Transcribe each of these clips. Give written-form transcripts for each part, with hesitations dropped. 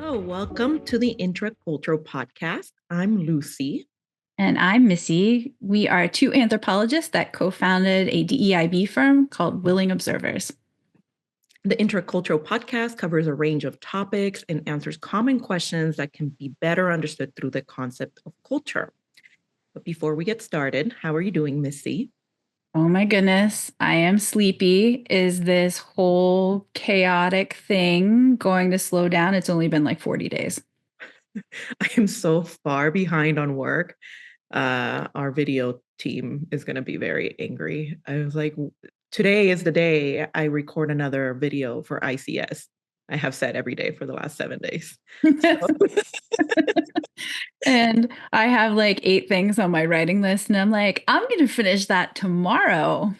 Oh, welcome to the IntraCultural podcast. I'm Lucy. And I'm Missy. We are two anthropologists that co founded a DEIB firm called Willing Observers. The IntraCultural podcast covers a range of topics and answers common questions that can be better understood through the concept of culture. But before we get started, how are you doing, Missy? Oh my goodness, I am sleepy. Is this whole chaotic thing going to slow down? It's only been like 40 days. I am so far behind on work. Our video team is going to be very angry. I was like, today is the day I record another video for ICS. I have said every day for the last 7 days. So And I have like 8 things on my writing list, and I'm like, I'm going to finish that tomorrow.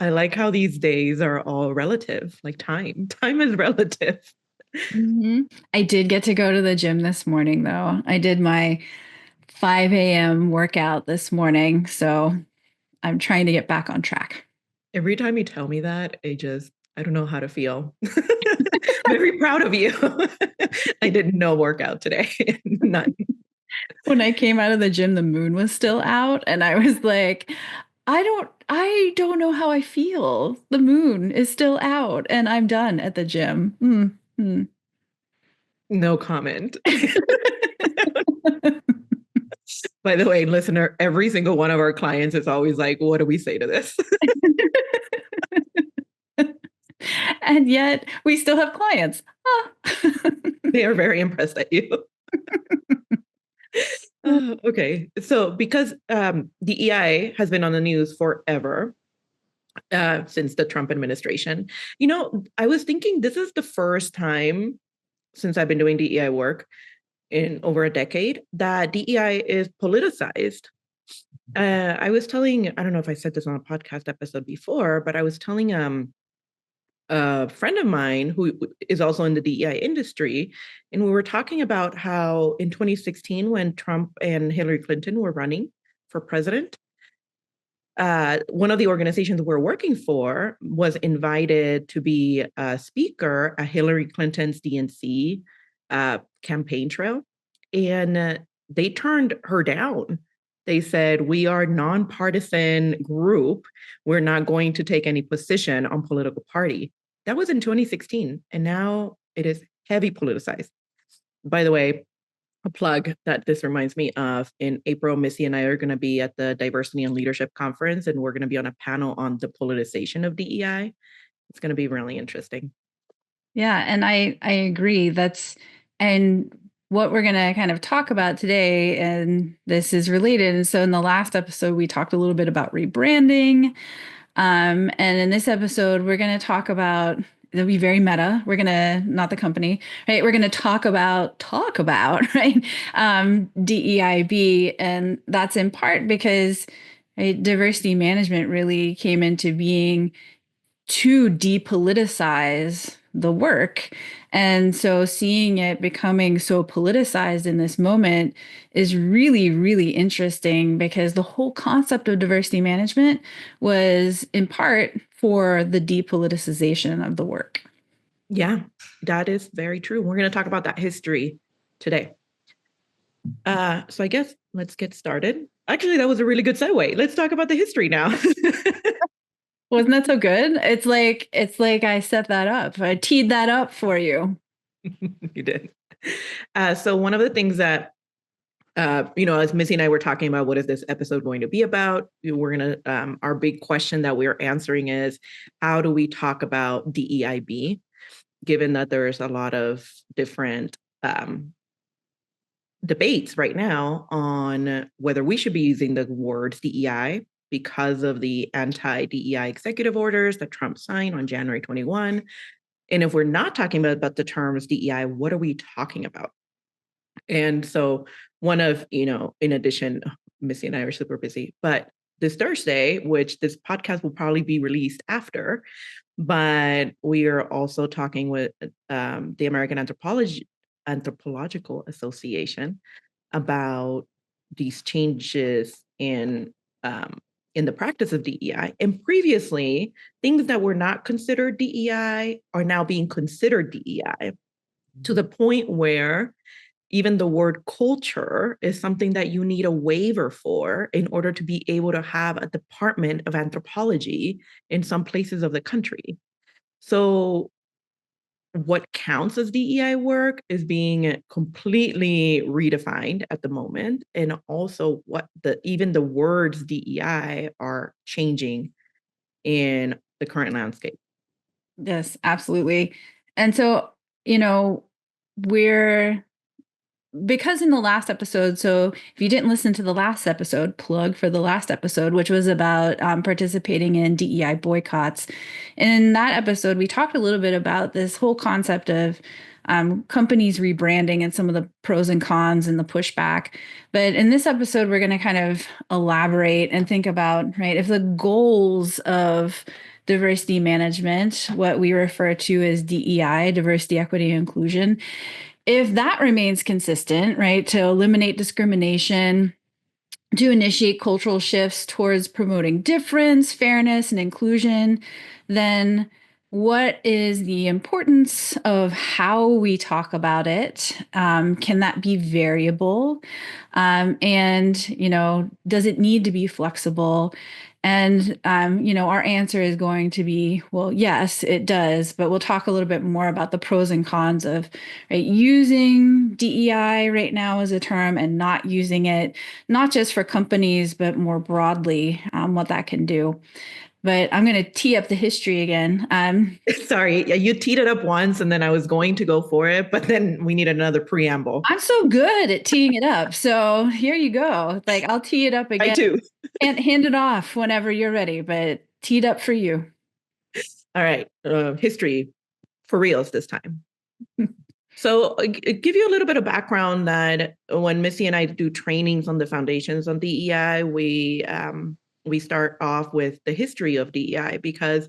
I like how these days are all relative, like time. Time is relative. I did get to go to the gym this morning, though. I did my 5 a.m. workout this morning. So I'm trying to get back on track. Every time you tell me that, I don't know how to feel. Very proud of you. I did no workout today. None. When I came out of the gym, the moon was still out, and I was like, I don't know how I feel. The moon is still out, and I'm done at the gym. No comment. By the way, listener, every single one of our clients is always like, what do we say to this? And yet we still have clients. Ah. They are very impressed at you. Okay. So because DEI has been on the news forever, since the Trump administration, I was thinking this is the first time since I've been doing DEI work in over a decade that DEI is politicized. I don't know if I said this on a podcast episode before, but I was telling a friend of mine who is also in the DEI industry, and we were talking about how in 2016, when Trump and Hillary Clinton were running for president, one of the organizations we're working for was invited to be a speaker at Hillary Clinton's DNC campaign trail, and they turned her down. They said, "We are a nonpartisan group. We're not going to take any position on political party." That was in 2016, and now it is heavy politicized. By the way, a plug that this reminds me of: in April, Missy and I are going to be at the Diversity and Leadership Conference, and we're going to be on a panel on the politicization of DEI. It's going to be really interesting. Yeah, and I agree. And what we're going to kind of talk about today, and this is related. And so in the last episode, we talked a little bit about rebranding. And in this episode, we're going to talk about, it'll be very meta. We're going to, not the company, right? We're going to talk about, right? DEIB. And that's in part because right, diversity management really came into being to depoliticize the work. And so seeing it becoming so politicized in this moment is really, really interesting because the whole concept of diversity management was in part for the depoliticization of the work. Yeah, that is very true. We're going to talk about that history today. So I guess let's get started. Actually, that was a really good segue. Let's talk about the history now. Wasn't that so good? It's like I set that up. I teed that up for you. You did. So one of the things that as Missy and I were talking about, what is this episode going to be about? We're going to, our big question that we're answering is, how do we talk about DEIB, given that there's a lot of different debates right now on whether we should be using the word DEI because of the anti-DEI executive orders that Trump signed on January 21. And if we're not talking about the terms DEI, what are we talking about? And so in addition, Missy and I are super busy, but this Thursday, which this podcast will probably be released after, but we are also talking with the American Anthropological Association about these changes in in the practice of DEI. And previously, things that were not considered DEI are now being considered DEI to the point where even the word culture is something that you need a waiver for in order to be able to have a department of anthropology in some places of the country. So what counts as DEI work is being completely redefined at the moment. And also what even the words DEI are changing in the current landscape. Yes, absolutely. And so, you know, we're because in the last episode, so if you didn't listen to the last episode, plug for the last episode, which was about participating in DEI boycotts. And in that episode, we talked a little bit about this whole concept of companies rebranding and some of the pros and cons and the pushback. But in this episode, we're going to kind of elaborate and think about, right, if the goals of diversity management, what we refer to as DEI, diversity, equity, and inclusion, if that remains consistent, right, to eliminate discrimination, to initiate cultural shifts towards promoting difference, fairness, and inclusion, then what is the importance of how we talk about it? Can that be variable? And, does it need to be flexible? And, our answer is going to be, well, yes, it does. But we'll talk a little bit more about the pros and cons of, right, using DEI right now as a term and not using it, not just for companies, but more broadly, what that can do. But I'm going to tee up the history again. Sorry, you teed it up once and then I was going to go for it, but then we need another preamble. I'm so good at teeing it up. So here you go. Like I'll tee it up I again too. and hand it off whenever you're ready, but teed up for you. All right, history for reals this time. So give you a little bit of background that when Missy and I do trainings on the foundations on DEI, we start off with the history of DEI because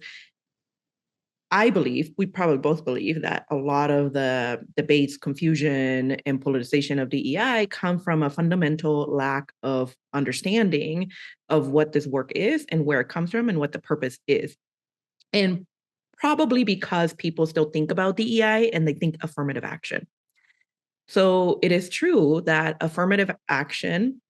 I believe, we probably both believe that a lot of the debates, confusion, and politicization of DEI come from a fundamental lack of understanding of what this work is and where it comes from and what the purpose is. And probably because people still think about DEI and they think affirmative action. So it is true that affirmative action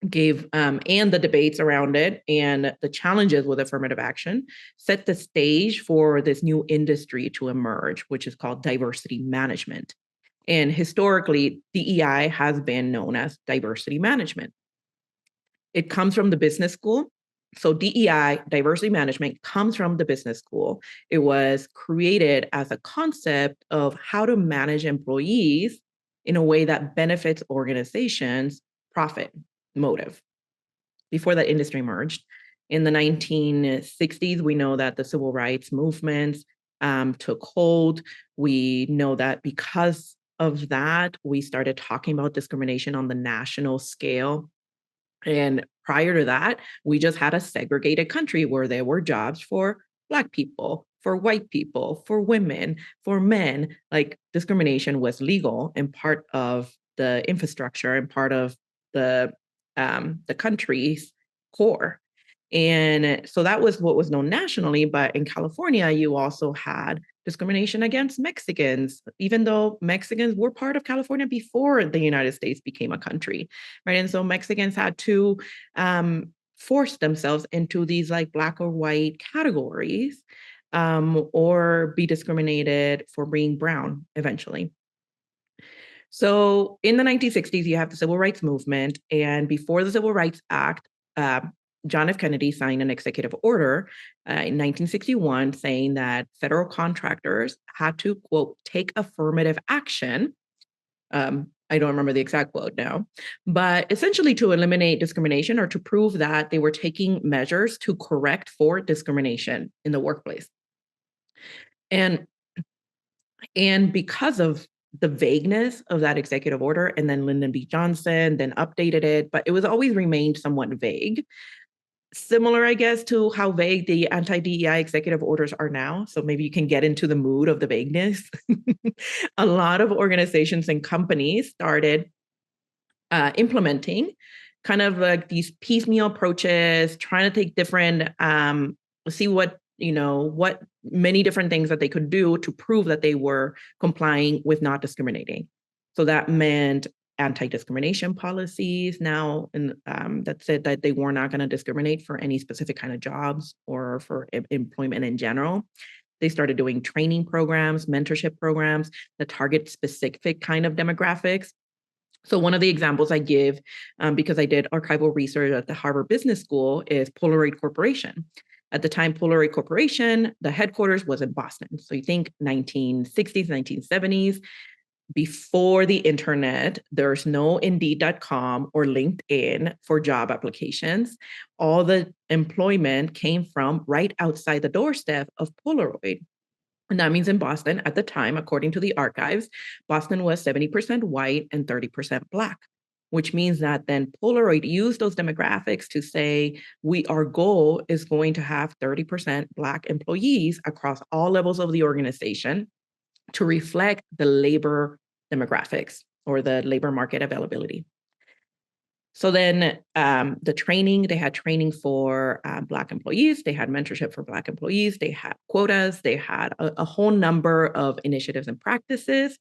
gave and the debates around it and the challenges with affirmative action set the stage for this new industry to emerge, which is called diversity management. And historically, DEI has been known as diversity management. It comes from the business school. So DEI, diversity management, comes from the business school. It was created as a concept of how to manage employees in a way that benefits organizations' profit motive before that industry emerged. In the 1960s, we know that the civil rights movements took hold. We know that because of that, we started talking about discrimination on the national scale. And prior to that, we just had a segregated country where there were jobs for Black people, for white people, for women, for men. Like discrimination was legal and part of the infrastructure and part of the country's core. And so that was what was known nationally. But in California, you also had discrimination against Mexicans, even though Mexicans were part of California before the United States became a country, right? And so Mexicans had to force themselves into these like Black or white categories or be discriminated for being brown eventually. So in the 1960s, you have the Civil Rights Movement. And before the Civil Rights Act, uh, John F. Kennedy signed an executive order in 1961 saying that federal contractors had to, quote, take affirmative action. I don't remember the exact quote now, but essentially to eliminate discrimination or to prove that they were taking measures to correct for discrimination in the workplace. And because of the vagueness of that executive order, and then Lyndon B. Johnson then updated it, but it was always remained somewhat vague. Similar, I guess, to how vague the anti-DEI executive orders are now. So maybe you can get into the mood of the vagueness. A lot of organizations and companies started implementing kind of like these piecemeal approaches, trying to take different, see what many different things that they could do to prove that they were complying with not discriminating. So that meant anti-discrimination policies now, and that said that they were not going to discriminate for any specific kind of jobs or for employment in general. They started doing training programs, mentorship programs that target specific kind of demographics. So one of the examples I give, because I did archival research at the Harvard Business School, is Polaroid Corporation. At the time, Polaroid Corporation, the headquarters was in Boston. So you think 1960s, 1970s, before the internet, there's no Indeed.com or LinkedIn for job applications. All the employment came from right outside the doorstep of Polaroid. And that means in Boston at the time, according to the archives, Boston was 70% white and 30% Black, which means that then Polaroid used those demographics to say, our goal is going to have 30% Black employees across all levels of the organization to reflect the labor demographics or the labor market availability. So then they had training for Black employees, they had mentorship for Black employees, they had quotas, they had a whole number of initiatives and practices.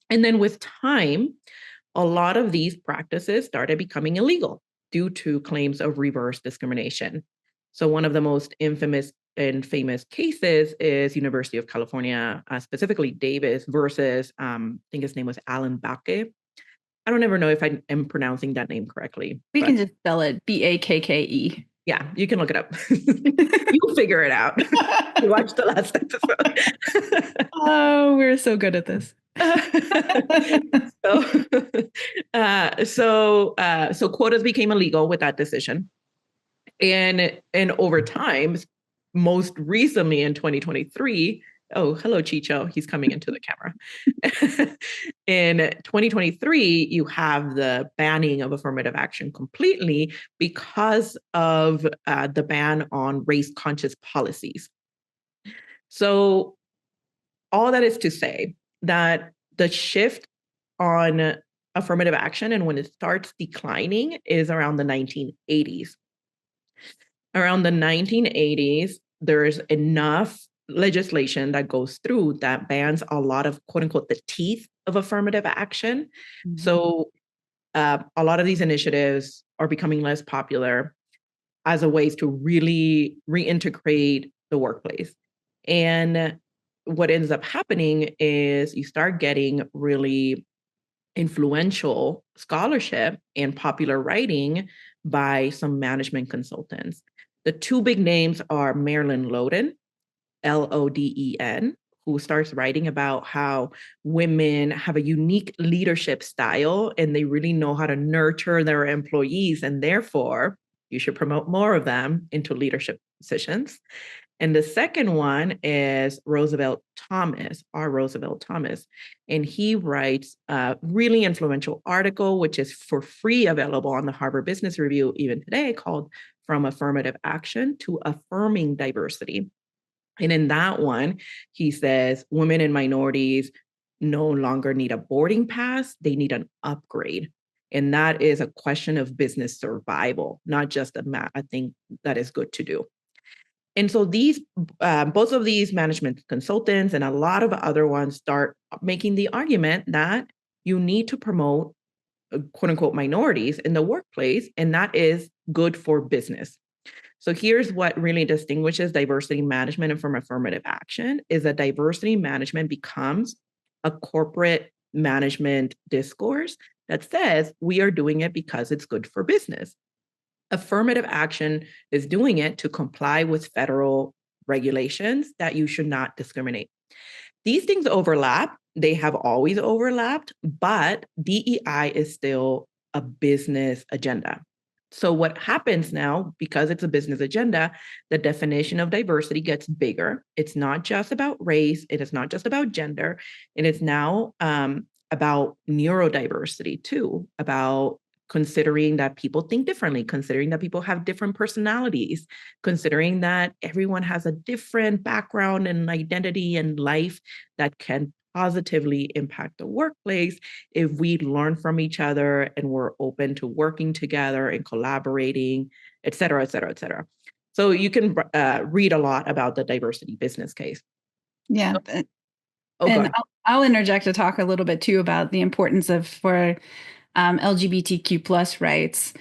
And then with time, a lot of these practices started becoming illegal due to claims of reverse discrimination. So one of the most infamous and famous cases is University of California, specifically Davis versus, I think his name was Alan Bakke. I don't ever know if I am pronouncing that name correctly. We can just spell it Bakke. Yeah, you can look it up. You'll figure it out. You watched the last episode. Oh, we're so good at this. So quotas became illegal with that decision. And over time, most recently in 2023, oh, hello, Chicho. He's coming into the camera. In 2023, you have the banning of affirmative action completely because of the ban on race-conscious policies. So all that is to say that the shift on affirmative action and when it starts declining is around the 1980s. Around the 1980s, there's enough legislation that goes through that bans a lot of quote unquote the teeth of affirmative action. Mm-hmm. So a lot of these initiatives are becoming less popular as a ways to really reintegrate the workplace. And what ends up happening is you start getting really influential scholarship and popular writing by some management consultants. The two big names are Marilyn Loden, Loden, who starts writing about how women have a unique leadership style and they really know how to nurture their employees, and therefore you should promote more of them into leadership positions. And the second one is Roosevelt Thomas, and he writes a really influential article, which is for free available on the Harvard Business Review even today, called From Affirmative Action to Affirming Diversity. And in that one, he says women and minorities no longer need a boarding pass, they need an upgrade. And that is a question of business survival, not just a thing that is good to do. And so both of these management consultants and a lot of other ones start making the argument that you need to promote quote unquote minorities in the workplace, and that is good for business. So here's what really distinguishes diversity management from affirmative action is that diversity management becomes a corporate management discourse that says we are doing it because it's good for business. Affirmative action is doing it to comply with federal regulations that you should not discriminate. These things overlap. They have always overlapped, but DEI is still a business agenda. So what happens now, because it's a business agenda, the definition of diversity gets bigger. It's not just about race. It is not just about gender. It is now about neurodiversity too, about considering that people think differently, considering that people have different personalities, considering that everyone has a different background and identity and life that can positively impact the workplace if we learn from each other and we're open to working together and collaborating, et cetera, et cetera, et cetera. So you can read a lot about the diversity business case. Yeah. Oh, And God. I'll interject to talk a little bit too about the importance of for LGBTQ plus rights.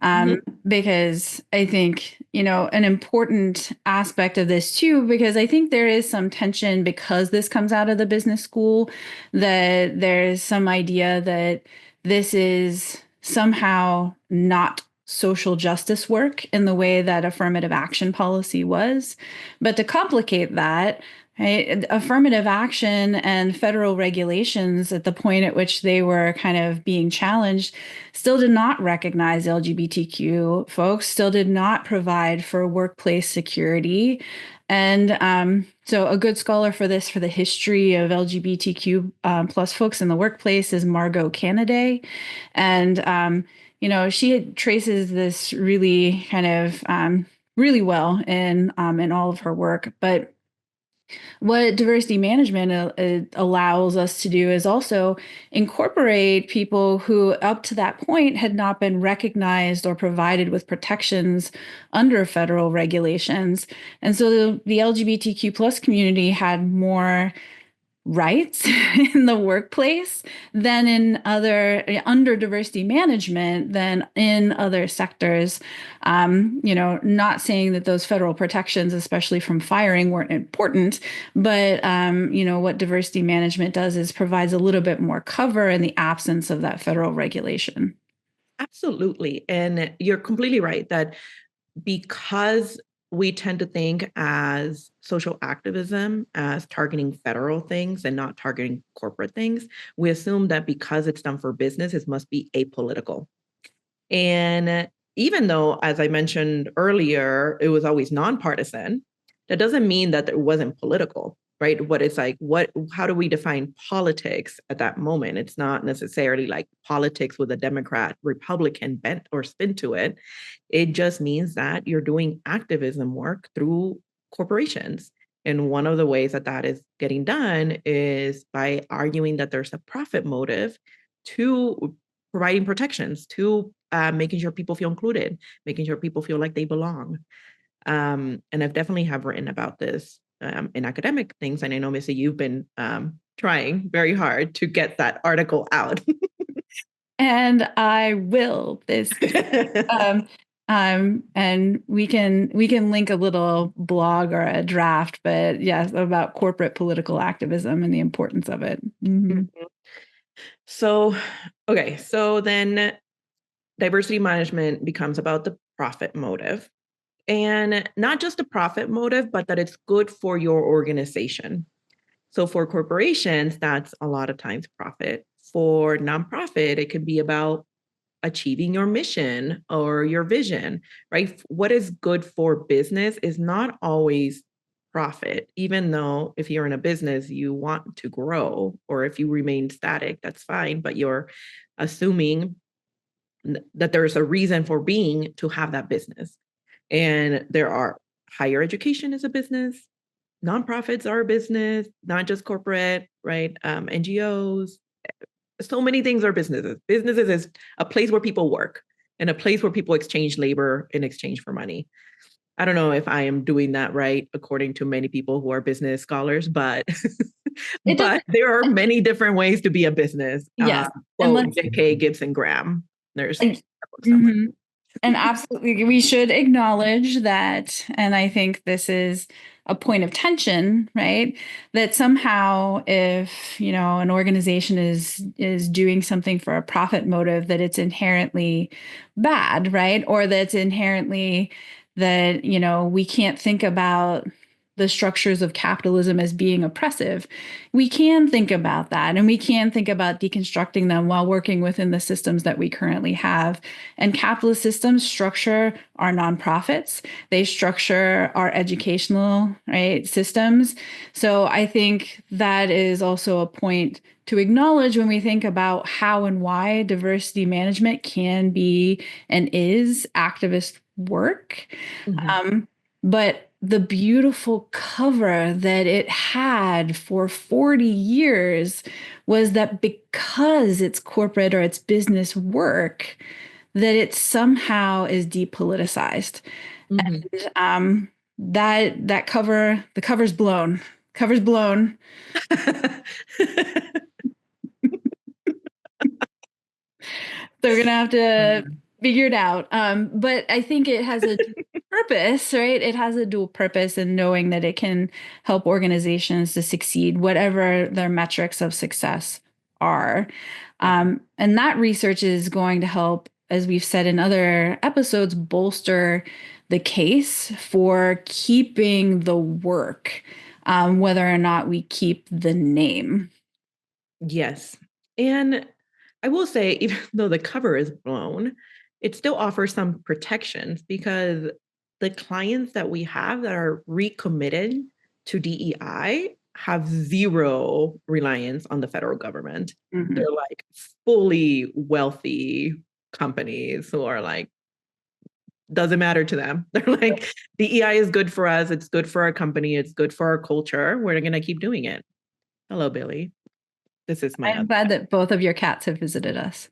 Mm-hmm. Because I think, an important aspect of this too, because I think there is some tension because this comes out of the business school, that there's some idea that this is somehow not social justice work in the way that affirmative action policy was. But to complicate that, right, affirmative action and federal regulations at the point at which they were kind of being challenged still did not recognize LGBTQ folks, still did not provide for workplace security. And so a good scholar for this, for the history of LGBTQ plus folks in the workplace, is Margot Canaday. And, she traces this really kind of really well in all of her work. But what diversity management allows us to do is also incorporate people who, up to that point, had not been recognized or provided with protections under federal regulations. And so the LGBTQ plus community had more rights in the workplace than in other under diversity management than in other sectors. Not saying that those federal protections, especially from firing, weren't important, but what diversity management does is provides a little bit more cover in the absence of that federal regulation. Absolutely. And you're completely right that because we tend to think as social activism as targeting federal things and not targeting corporate things, we assume that because it's done for business, it must be apolitical. And even though, as I mentioned earlier, it was always nonpartisan, that doesn't mean that it wasn't political, right? What it's like, how do we define politics at that moment? It's not necessarily like politics with a Democrat, Republican bent or spin to it. It just means that you're doing activism work through corporations. And one of the ways that that is getting done is by arguing that there's a profit motive to providing protections, to making sure people feel included, making sure people feel like they belong. And I've definitely have written about this in academic things. And I know, Missy, you've been trying very hard to get that article out. And I will this um, and we can link a little blog or a draft, but yes, about corporate political activism and the importance of it. Mm-hmm. So, okay, so then diversity management becomes about the profit motive. And not just a profit motive, but that it's good for your organization. So for corporations, that's a lot of times profit. For nonprofit, it could be about achieving your mission or your vision, right? What is good for business is not always profit, even though if you're in a business, you want to grow, or if you remain static, that's fine, but you're assuming that there's a reason for being to have that business. And there are higher education is a business, nonprofits are a business, not just corporate, right? NGOs, so many things are businesses. Businesses is a place where people work and a place where people exchange labor in exchange for money. I don't know if I am doing that right according to many people who are business scholars, but It but doesn't. there are many different ways to be a business. Yes, and Quote J.K. Gibson Graham. There's like, a book somewhere. mhm. And absolutely, we should acknowledge that. And I think this is a point of tension, right? That somehow, if an organization is doing something for a profit motive, that it's inherently bad, right? Or that's inherently that we can't think about the structures of capitalism as being oppressive. We can think about that, and we can think about deconstructing them while working within the systems that we currently have. And capitalist systems structure our nonprofits, they structure our educational, right, systems. So I think that is also a point to acknowledge when we think about how and why diversity management can be and is activist work. Mhm. Um, But the beautiful cover that it had for 40 years was that because it's corporate or it's business work, that it somehow is depoliticized. Mhm. That cover, the cover's blown. Cover's blown. So we're gonna have to figure it out. But I think it has a purpose, right? It has a dual purpose in knowing that it can help organizations to succeed, whatever their metrics of success are. Yep. And that research is going to help, as we've said in other episodes, bolster the case for keeping the work, whether or not we keep the name. Yes. And I will say, even though the cover is blown, it still offers some protections because the clients that we have that are recommitted to DEI have zero reliance on the federal government. They're Mhm. like fully wealthy companies who are like, doesn't matter to them. They're like, DEI is good for us. It's good for our company. It's good for our culture. We're going to keep doing it. Hello, Billy. This is my I'm other. glad that both of your cats have visited us.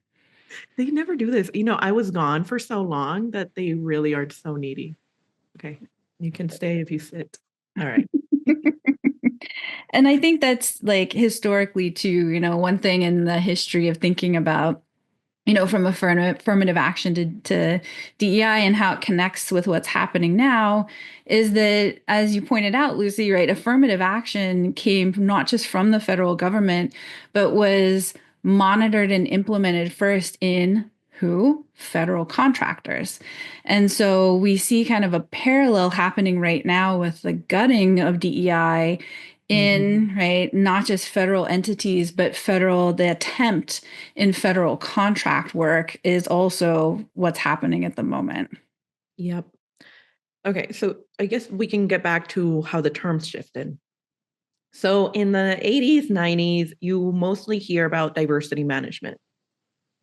They never do this. I was gone for so long that they really are so needy. Okay. You can stay if you sit. All right. And I think that's like historically too, one thing in the history of thinking about, from affirmative action to DEI and how it connects with what's happening now is that, as you pointed out, Lucy, right, affirmative action came not just from the federal government, but was monitored and implemented first in who? Federal contractors. And so we see kind of a parallel happening right now with the gutting of DEI Mhm. in, right, not just federal entities, but the attempt in federal contract work is also what's happening at the moment. Yep. Okay. So I guess we can get back to how the terms shifted. So in the 80s, 90s, you mostly hear about diversity management.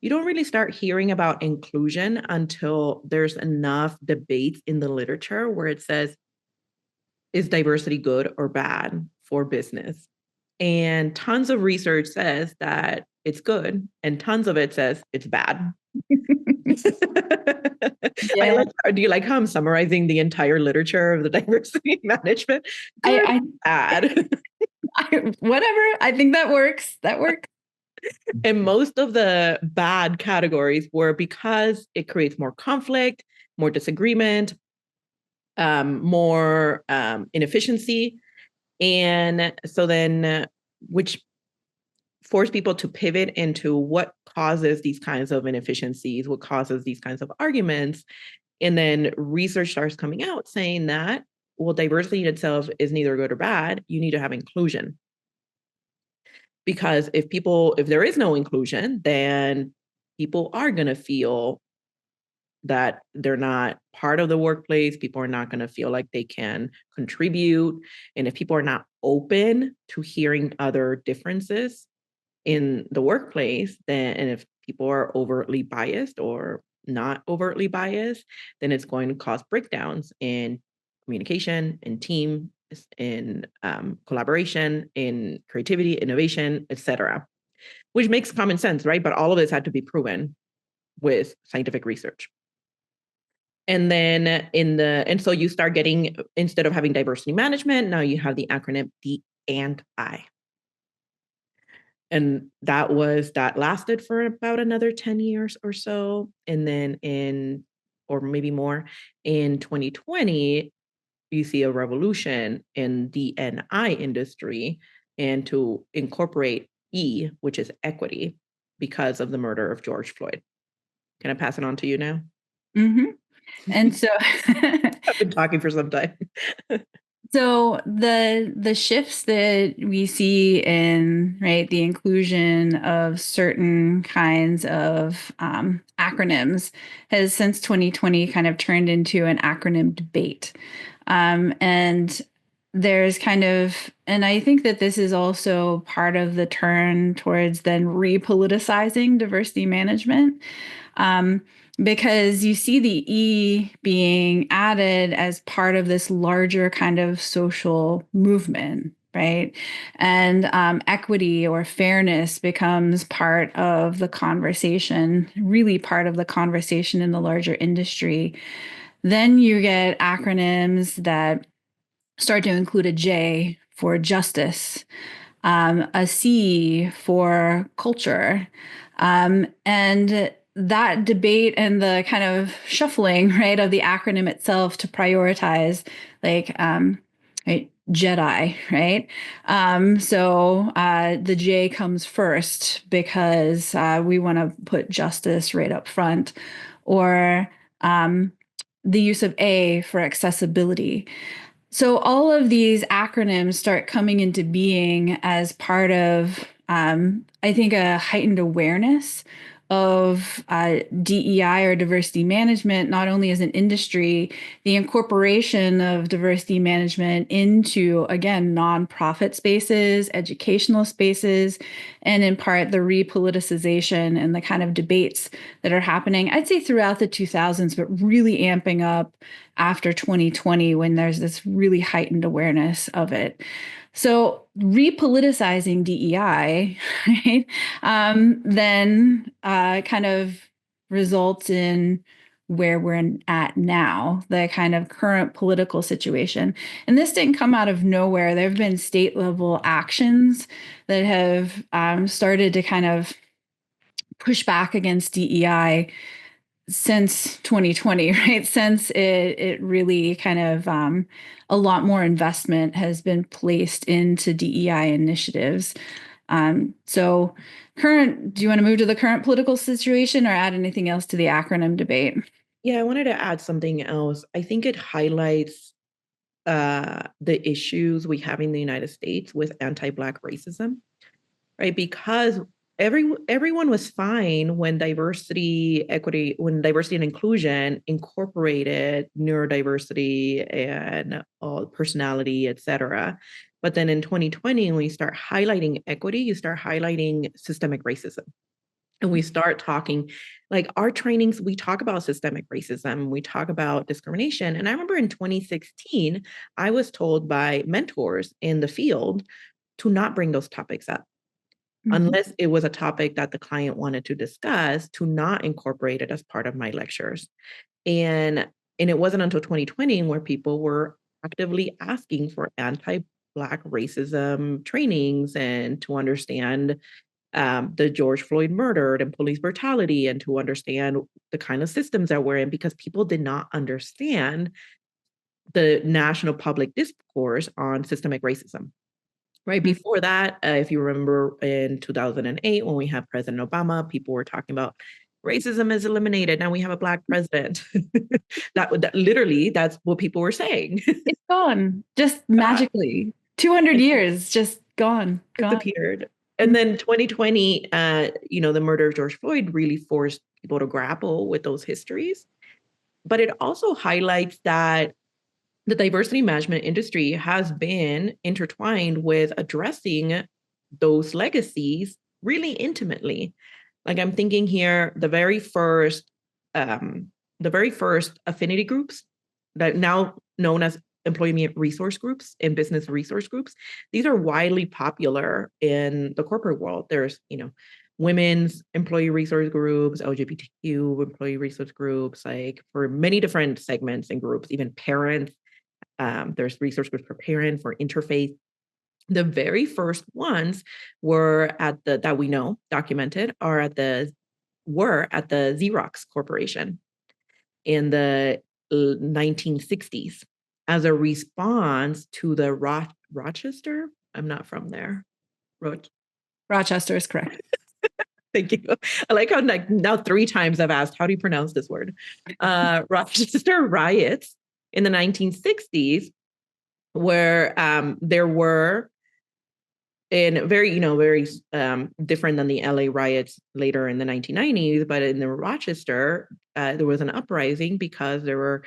You don't really start hearing about inclusion until there's enough debates in the literature where it says, is diversity good or bad for business? And tons of research says that it's good, and tons of it says it's bad. I Yeah, like. Do you like how I'm summarizing the entire literature of the diversity management? Good, I, bad. whatever. I think that works. That works. And most of the bad categories were because it creates more conflict, more disagreement, more inefficiency. And so then, which force people to pivot into what causes these kinds of inefficiencies, what causes these kinds of arguments. And then research starts coming out saying that, well, diversity in itself is neither good or bad. You need to have inclusion. Because if there is no inclusion, then people are going to feel that they're not part of the workplace. People are not going to feel like they can contribute. And if people are not open to hearing other differences in the workplace, then, and if people are overtly biased or not overtly biased, then it's going to cause breakdowns in communication, in team, in collaboration, in creativity, innovation, etc. Which makes common sense, right? But all of this had to be proven with scientific research. And then and so you start getting, instead of having diversity management, now you have the acronym D and I. And that lasted for about another 10 years or so. And then or maybe more, in 2020, you see a revolution in the NI industry and to incorporate E, which is equity, because of the murder of George Floyd. Can I pass it on to you now? Hmm. And so, I've been talking for some time. so the shifts that we see in, right, the inclusion of certain kinds of acronyms has since 2020 kind of turned into an acronym debate. And there's kind of, and I think that this is also part of the turn towards then repoliticizing diversity management. Um, because you see the E being added as part of this larger kind of social movement, right? And equity or fairness becomes part of the conversation, really part of the conversation in the larger industry. Then you get acronyms that start to include a J for justice, a C for culture. And that debate and the kind of shuffling, right, of the acronym itself to prioritize, like, right, Jedi, right? So the J comes first because we want to put justice right up front, or um, the use of A for accessibility. So all of these acronyms start coming into being as part of, I think, a heightened awareness of DEI or diversity management, not only as an industry, the incorporation of diversity management into, again, nonprofit spaces, educational spaces, and in part the repoliticization and the kind of debates that are happening, I'd say throughout the 2000s, but really amping up after 2020 when there's this really heightened awareness of it. So repoliticizing DEI, right, then kind of results in where we're at now, the kind of current political situation. And this didn't come out of nowhere. There have been state level actions that have started to kind of push back against DEI since 2020, right? Since it really kind of a lot more investment has been placed into DEI initiatives. So current, do you want to move to the current political situation or add anything else to the acronym debate? Yeah, I wanted to add something else. I think it highlights the issues we have in the United States with anti-Black racism, right? Because everyone was fine when diversity and inclusion incorporated neurodiversity and personality, et cetera. But then in 2020, when we start highlighting equity, you start highlighting systemic racism. And we start talking, like our trainings, we talk about systemic racism, we talk about discrimination. And I remember in 2016, I was told by mentors in the field to not bring those topics up unless it was a topic that the client wanted to discuss, to not incorporate it as part of my lectures. And it wasn't until 2020 where people were actively asking for anti-Black racism trainings and to understand the George Floyd murder and police brutality, and to understand the kind of systems that we're in, because people did not understand the national public discourse on systemic racism. Right before that, if you remember in 2008, when we had President Obama, people were talking about racism is eliminated. Now we have a Black president. that literally, that's what people were saying. It's gone just magically. 200 years, just gone, gone. Disappeared. And then 2020, the murder of George Floyd really forced people to grapple with those histories. But it also highlights that the diversity management industry has been intertwined with addressing those legacies really intimately. Like I'm thinking here, the very first affinity groups that now known as employee resource groups and business resource groups, these are widely popular in the corporate world. There's, women's employee resource groups, LGBTQ employee resource groups, like for many different segments and groups, even parents. There's resource groups for parent, for interfaith. The very first ones were that we know documented were at the Xerox Corporation in the 1960s as a response to the Rochester. I'm not from there. Rochester is correct. Thank you. I like how now 3 times I've asked, how do you pronounce this word? Rochester riots in the 1960s, where there were, and very different than the LA riots later in the 1990s, but in the Rochester, there was an uprising because there were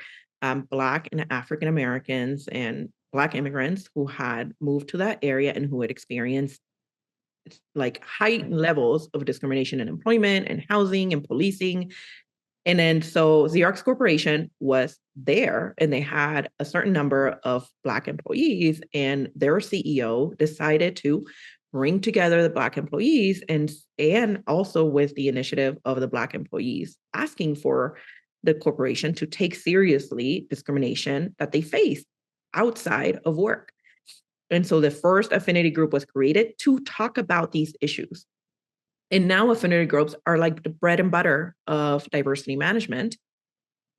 Black and African Americans and Black immigrants who had moved to that area and who had experienced like heightened levels of discrimination in employment and housing and policing. And then so Xerox Corporation was there and they had a certain number of Black employees, and their CEO decided to bring together the Black employees and also with the initiative of the Black employees asking for the corporation to take seriously discrimination that they face outside of work. And so the first affinity group was created to talk about these issues. And now affinity groups are like the bread and butter of diversity management.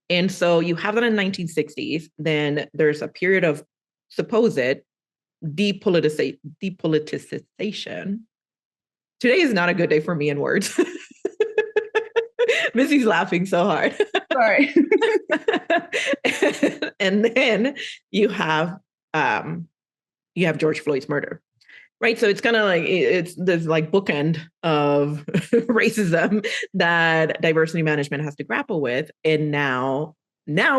And so you have that in the 1960s. Then there's a period of supposed depoliticization. Today is not a good day for me in words. Missy's laughing so hard. Sorry. And then you have George Floyd's murder. Right. So it's kind of like it's this like bookend of racism that diversity management has to grapple with. And now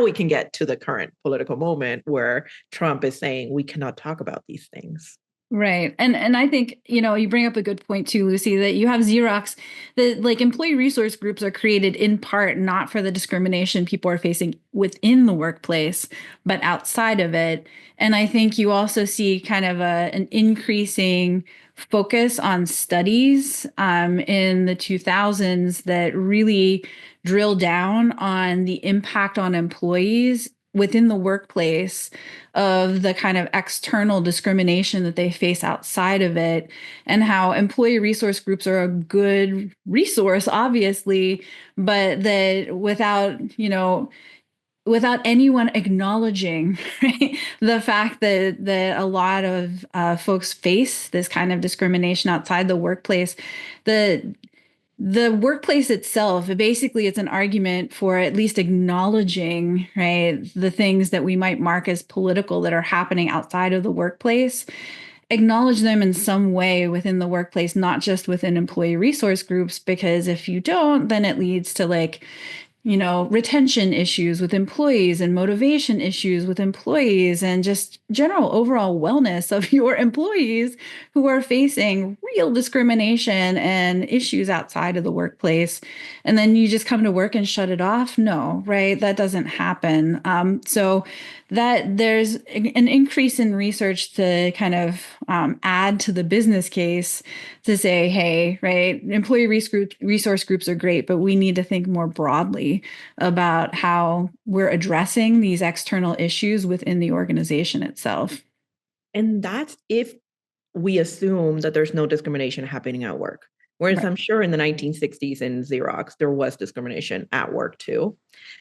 we can get to the current political moment where Trump is saying we cannot talk about these things. Right. And I think, you bring up a good point too, Lucy, that you have Xerox, that like employee resource groups are created in part not for the discrimination people are facing within the workplace, but outside of it. And I think you also see kind of an increasing focus on studies in the 2000s that really drill down on the impact on employees within the workplace of the kind of external discrimination that they face outside of it, and how employee resource groups are a good resource, obviously, but that without anyone acknowledging right, the fact that a lot of folks face this kind of discrimination outside the workplace, the workplace itself, basically it's an argument for at least acknowledging, right, the things that we might mark as political that are happening outside of the workplace, acknowledge them in some way within the workplace, not just within employee resource groups, because if you don't, then it leads to like, retention issues with employees and motivation issues with employees and just general overall wellness of your employees who are facing real discrimination and issues outside of the workplace. And then you just come to work and shut it off. No, right? That doesn't happen. So that there's an increase in research to kind of add to the business case to say, hey, right, employee resource groups are great, but we need to think more broadly about how we're addressing these external issues within the organization itself. And that's if we assume that there's no discrimination happening at work. Whereas Right. I'm sure in the 1960s in Xerox, there was discrimination at work too.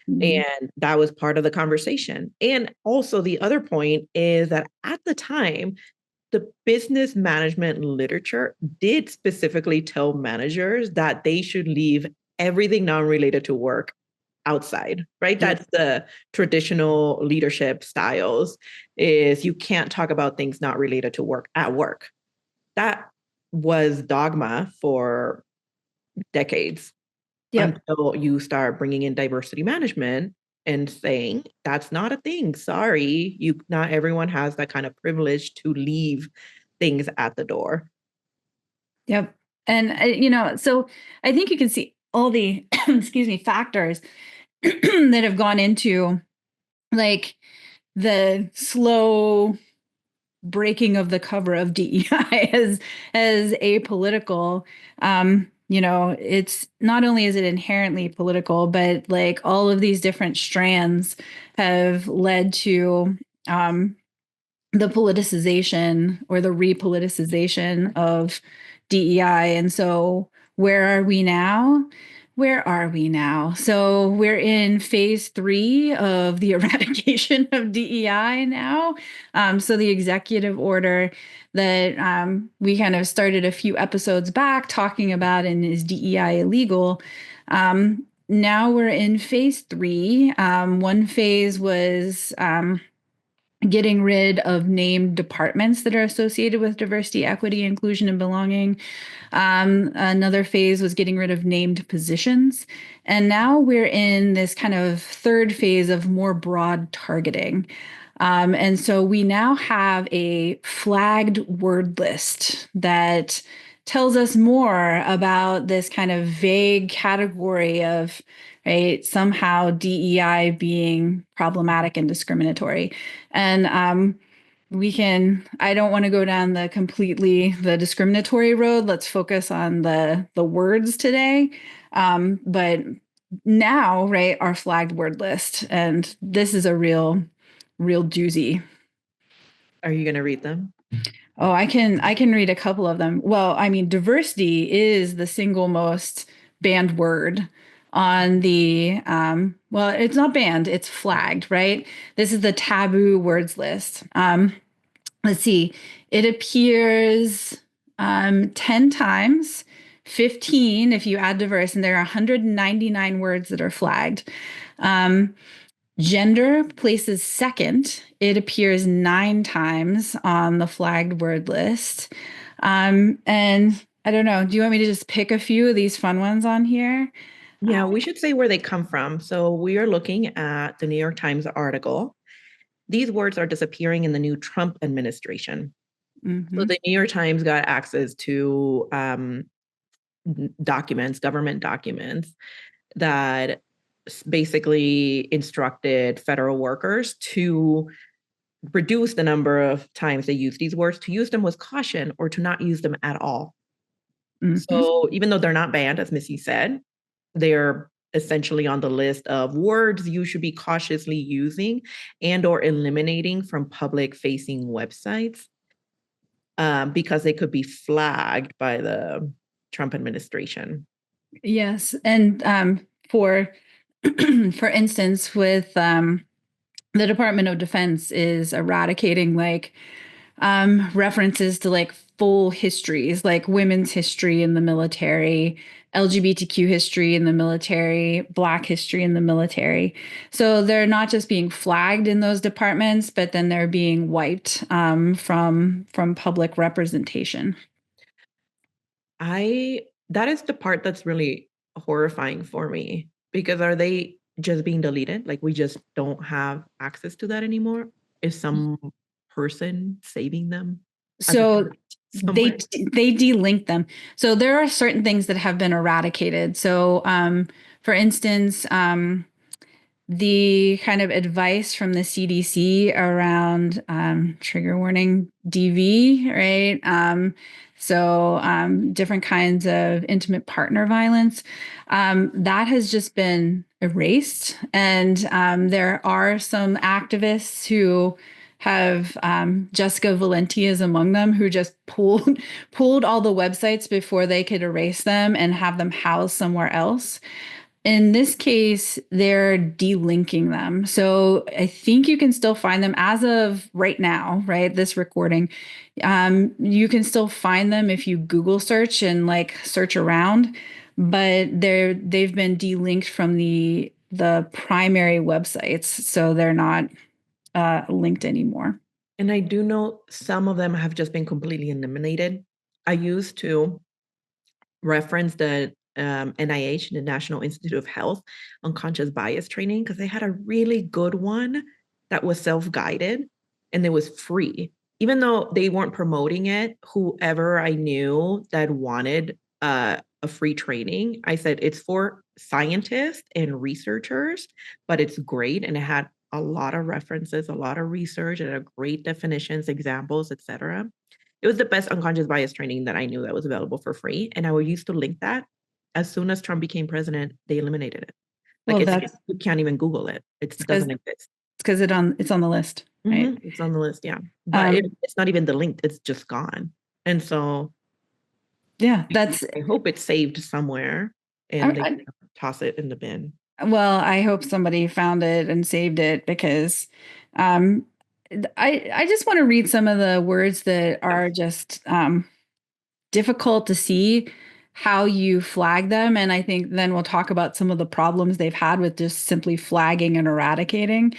Mhm. And that was part of the conversation. And also, the other point is that at the time, the business management literature did specifically tell managers that they should leave everything non-related to work outside, right? Yep. That's the traditional leadership styles is you can't talk about things not related to work at work. That was dogma for decades Yep. until you start bringing in diversity management and saying that's not a thing. Sorry, you not everyone has that kind of privilege to leave things at the door. Yep. And so I think you can see all the excuse me factors that have gone into like the slow breaking of the cover of DEI as apolitical. It's not only is it inherently political, but like all of these different strands have led to the politicization or the repoliticization of DEI. And so, where are we now? Where are we now? So, we're in phase 3 of the eradication of DEI now. So, the executive order that we kind of started a few episodes back talking about and is DEI illegal? Now we're in phase 3. One phase was getting rid of named departments that are associated with diversity, equity, inclusion, and belonging. Another phase was getting rid of named positions. And now we're in this kind of third phase of more broad targeting. And so we now have a flagged word list that tells us more about this kind of vague category of right? Somehow DEI being problematic and discriminatory. And I don't want to go down the discriminatory road. Let's focus on the words today. But now, right, our flagged word list. And this is a real doozy. Are you going to read them? Oh, I can read a couple of them. Well, I mean, diversity is the single most banned word on the well, it's not banned, it's flagged, right? This is the taboo words list. Let's see. It appears 10 times, 15 if you add diverse, and there are 199 words that are flagged. Um, Gender places second. It appears 9 times on the flagged word list. And I don't know. Do you want me to just pick a few of these fun ones on here? Yeah, we should say where they come from. So we are looking at the New York Times article. These words are disappearing in the new Trump administration. So Mhm. the New York Times got access to documents, government documents that basically instructed federal workers to reduce the number of times they use these words, to use them with caution or to not use them at all. Mhm. So even though they're not banned, as Missy said, they're essentially on the list of words you should be cautiously using and or eliminating from public facing websites because they could be flagged by the Trump administration. Yes, and for for instance, with the Department of Defense is eradicating like references to like full histories, like women's history in the military, LGBTQ history in the military, Black history in the military. So they're not just being flagged in those departments, but then they're being wiped from public representation. I that is the part that's really horrifying for me because are they just being deleted? Like we just don't have access to that anymore? Is some person saving them as a So they somewhere? they delink them. So there are certain things that have been eradicated. So for instance, the kind of advice from the CDC around trigger warning DV, right? Different kinds of intimate partner violence, that has just been erased. And there are some activists who have Jessica Valenti is among them who just pulled all the websites before they could erase them and have them housed somewhere else. In this case, they're delinking them. So I think you can still find them as of right now, right? This recording. You can still find them if you Google search and like search around, but they've been delinked from the primary websites, so they're not linked anymore. And I do know some of them have just been completely eliminated. I used to reference the NIH, the National Institute of Health, unconscious bias training because they had a really good one that was self-guided and it was free. Even though they weren't promoting it, whoever I knew that wanted a free training, I said it's for scientists and researchers, but it's great and it had a lot of references, a lot of research, and a great definitions, examples, etc. It was the best unconscious bias training that I knew that was available for free. And I would used to link that. As soon as Trump became president, they eliminated it. Like Well, it's that's you can't even Google it. It because doesn't exist. it's on the list, right? It's on the list, yeah. But Um, it's not even the link, it's just gone. And so yeah, that's I hope it's saved somewhere I, and they I, toss it in the bin. well, I hope somebody found it and saved it because um, I just want to read some of the words that are just difficult to see how you flag them, and I think then we'll talk about some of the problems they've had with just simply flagging and eradicating.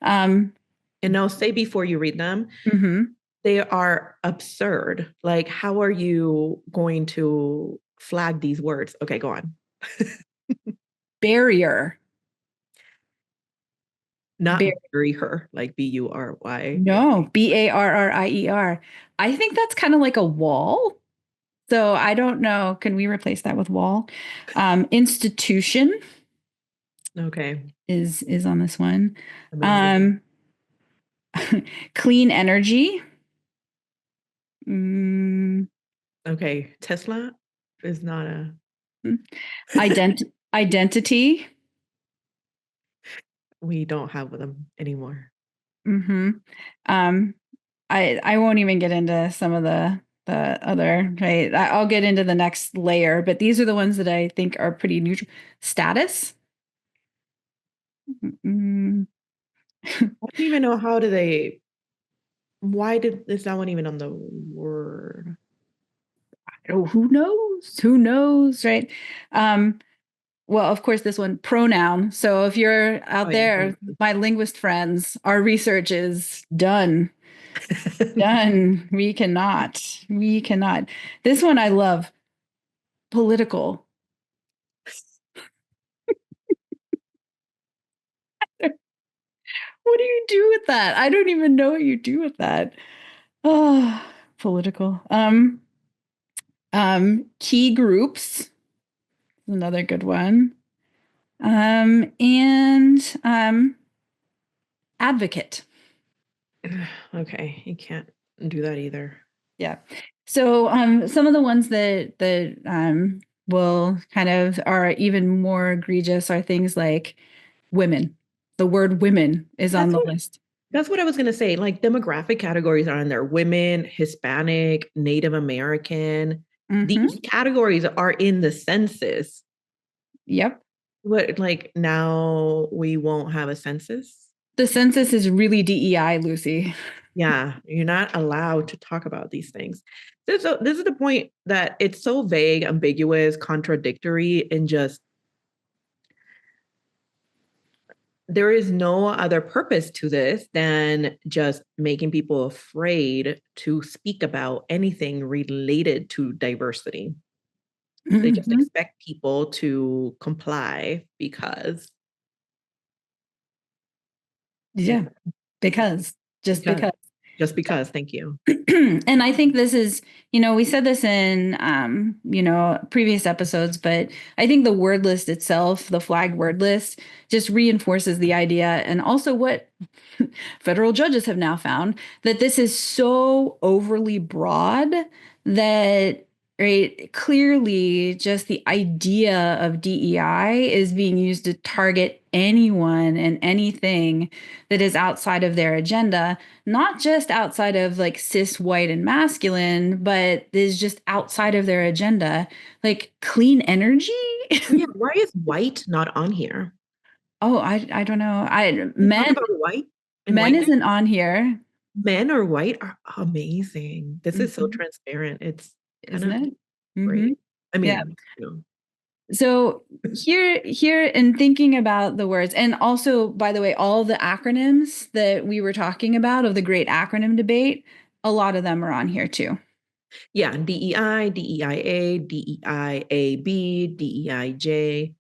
Um, And now say before you read them, mhm. they are absurd. Like, how are you going to flag these words? Okay, go on. Barrier. Not bury her, like Bury. No, Barrier. I think that's kind of like a wall. So I don't know. Can we replace that with wall? Institution. Okay. is on this one. Amazing. Um, clean energy. Mm, Okay. Tesla is not a, identity. we don't have them anymore. Hmm. Um, I won't even get into some of the other, right. I'll get into the next layer, but these are the ones that I think are pretty neutral. Status. Mm, I don't even know how do they, why did, is that one even on the word? oh, who knows? Who knows, right? Um, well, of course, this one pronoun. So if you're Oh out yeah. there, my linguist friends, our research is done. Done. We cannot. We cannot. This one I love. Political. What do you do with that? I don't even know what you do with that. Oh, political. Key groups, another good one. And advocate. Okay, you can't do that either. Yeah. So some of the ones that will kind of are even more egregious are things like women. The word women is on That's the what list. that's what I was gonna say. Like demographic categories are in there. Women, Hispanic, Native American. Hmm. These categories are in the census. Yep. What, like now we won't have a census? The census is really DEI, Lucy. Yeah, you're not allowed to talk about these things. This is the point that it's so vague, ambiguous, contradictory, and just there is no other purpose to this than just making people afraid to speak about anything related to diversity. They just Hmm. expect people to comply because, Yeah, yeah, because just because, because. just because, thank you. And I think this is, we said this in, previous episodes, but I think the word list itself, the flag word list, just reinforces the idea and also what federal judges have now found that this is so overly broad that right clearly just the idea of DEI is being used to target anyone and anything that is outside of their agenda, not just outside of like cis white and masculine, but is just outside of their agenda, like clean energy. Yeah, why is white not on here? Oh, I don't know. I We talk men about white and men whiteness. isn't on here. Men or white are amazing. This is so Mhm. transparent. It's kind Isn't of it? Hmm. great. I Yeah. mean, So here in thinking about the words, and also, by the way, all the acronyms that we were talking about of the great acronym debate, a lot of them are on here too. yeah, DEI, DEIA, DEIAB, DEIJ.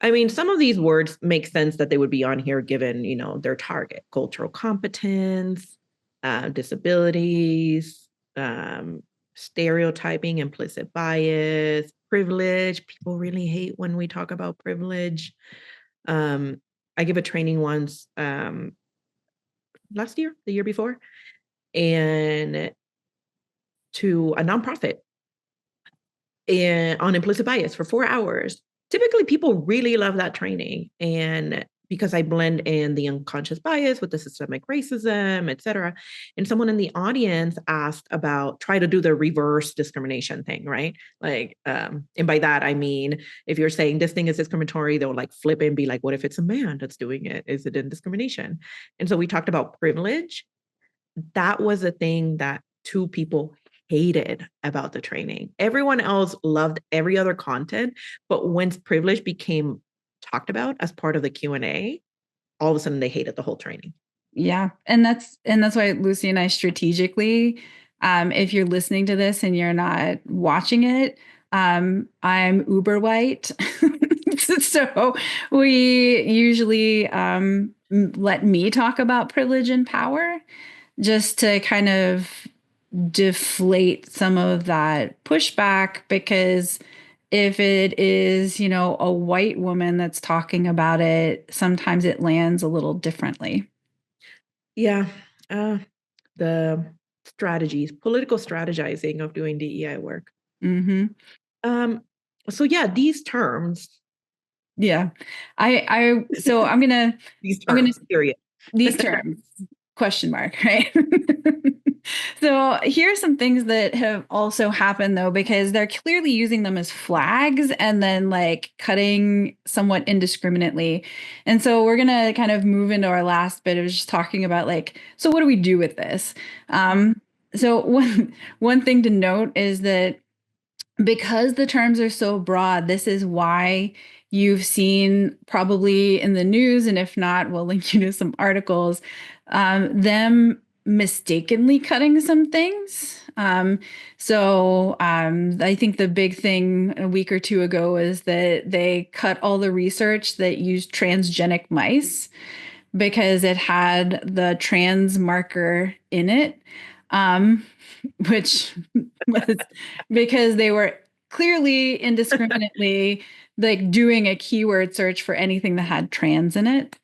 I mean, some of these words make sense that they would be on here given, their target, cultural competence, disabilities, stereotyping, implicit bias, privilege. People really hate when we talk about privilege. Um, I give a training once last year, the year before, and to a nonprofit and on implicit bias for 4 hours. Typically, people really love that training. And because I blend in the unconscious bias with the systemic racism, et cetera. And someone in the audience asked about try to do the reverse discrimination thing, right? Like, and by that, I mean, if you're saying this thing is discriminatory, they'll like flip and be like, what if it's a man that's doing it? Is it in discrimination? And so we talked about privilege. That was a thing that two people hated about the training. Everyone else loved every other content, but once privilege became talked about as part of the Q&A, all of a sudden they hated the whole training. Yeah. And that's why Lucy and I strategically, if you're listening to this and you're not watching it, I'm uber white. So we usually let me talk about privilege and power just to kind of deflate some of that pushback because if it is, a white woman that's talking about it, sometimes it lands a little differently. Yeah. Uh, the strategies, political strategizing of doing DEI work. Hmm. Um, so yeah, these terms, Yeah. So these I'm gonna terms, period. these terms question mark, right? So here's some things that have also happened though, because they're clearly using them as flags and then like cutting somewhat indiscriminately. And so we're gonna kind of move into our last bit of just talking about like, so what do we do with this? So one thing to note is that because the terms are so broad, this is why you've seen probably in the news, and if not, we'll link you to some articles, them mistakenly cutting some things. I think the big thing a week or two ago is that they cut all the research that used transgenic mice because it had the trans marker in it, um, which was because they were clearly indiscriminately like doing a keyword search for anything that had trans in it.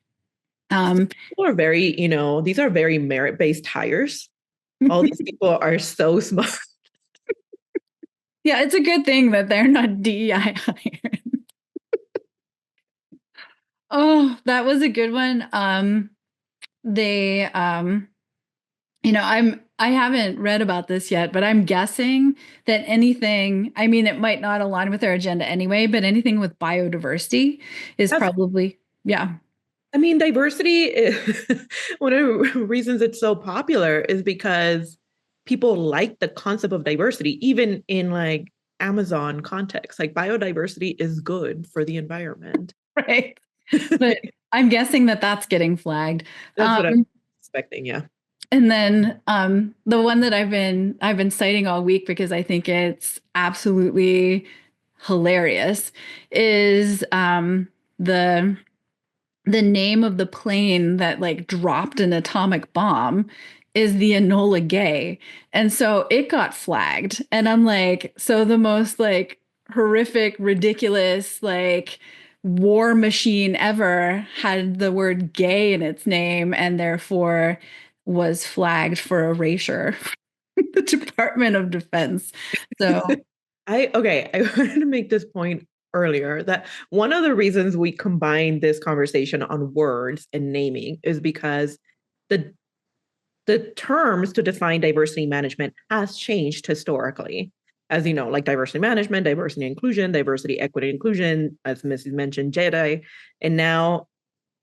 Um, People are very, these are very merit-based hires. All these people are so smart. yeah, it's a good thing that they're not DEI hired. Oh, that was a good one. They I haven't read about this yet, but I'm guessing that anything, I mean, it might not align with their agenda anyway, but anything with biodiversity is That's, probably, yeah. I mean, diversity is one of the reasons it's so popular is because people like the concept of diversity, even in like Amazon context. Like biodiversity is good for the environment. Right. But I'm guessing that that's getting flagged. That's what I'm Um, expecting. Yeah. and then the one that I've been citing all week because I think it's absolutely hilarious is the the name of the plane that like dropped an atomic bomb is the Enola Gay. And so it got flagged. And I'm like, so the most like horrific, ridiculous, like war machine ever had the word gay in its name and therefore was flagged for erasure. The Department of Defense. So I wanted to make this point earlier that one of the reasons we combine this conversation on words and naming is because the the terms to define diversity management has changed historically. As you know, like diversity management, diversity inclusion, diversity, equity, inclusion, as Mrs. mentioned, JEDI. And now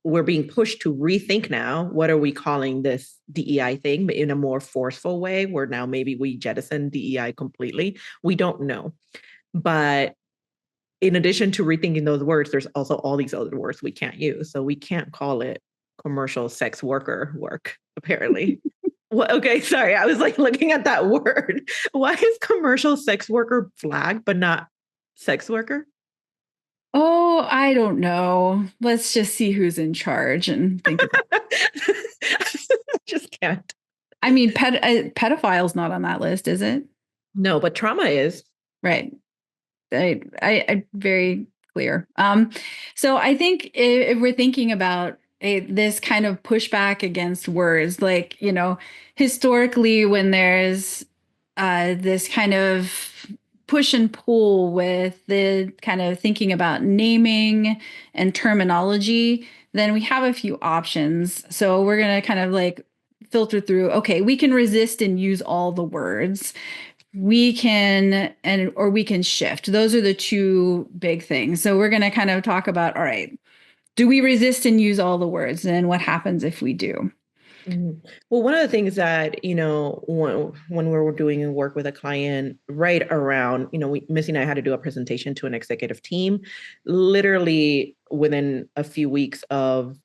we're being pushed to rethink now, what are we calling this DEI thing in a more forceful way, where now maybe we jettison DEI completely. We don't know. But in addition to rethinking those words, there's also all these other words we can't use. So we can't call it commercial sex worker work, apparently. Well, okay, sorry. I was like looking at that word. Why is commercial sex worker flagged, but not sex worker? oh, I don't know. Let's just see who's in charge and think about Just can't. I mean, pedophile's not on that list, is it? No, but trauma is. Right. I very clear. So I think if we're thinking about this kind of pushback against words, like, historically when there's this kind of push and pull with the kind of thinking about naming and terminology, then we have a few options. So we're going to kind of like filter through, okay, we can resist and use all the words we can or we can shift. Those are the two big things. So we're going to kind of talk about, all right, do we resist and use all the words, and what happens if we do? Mhm. Well, one of the things that, when we were doing work with a client right around, Missy and I had to do a presentation to an executive team, literally within a few weeks of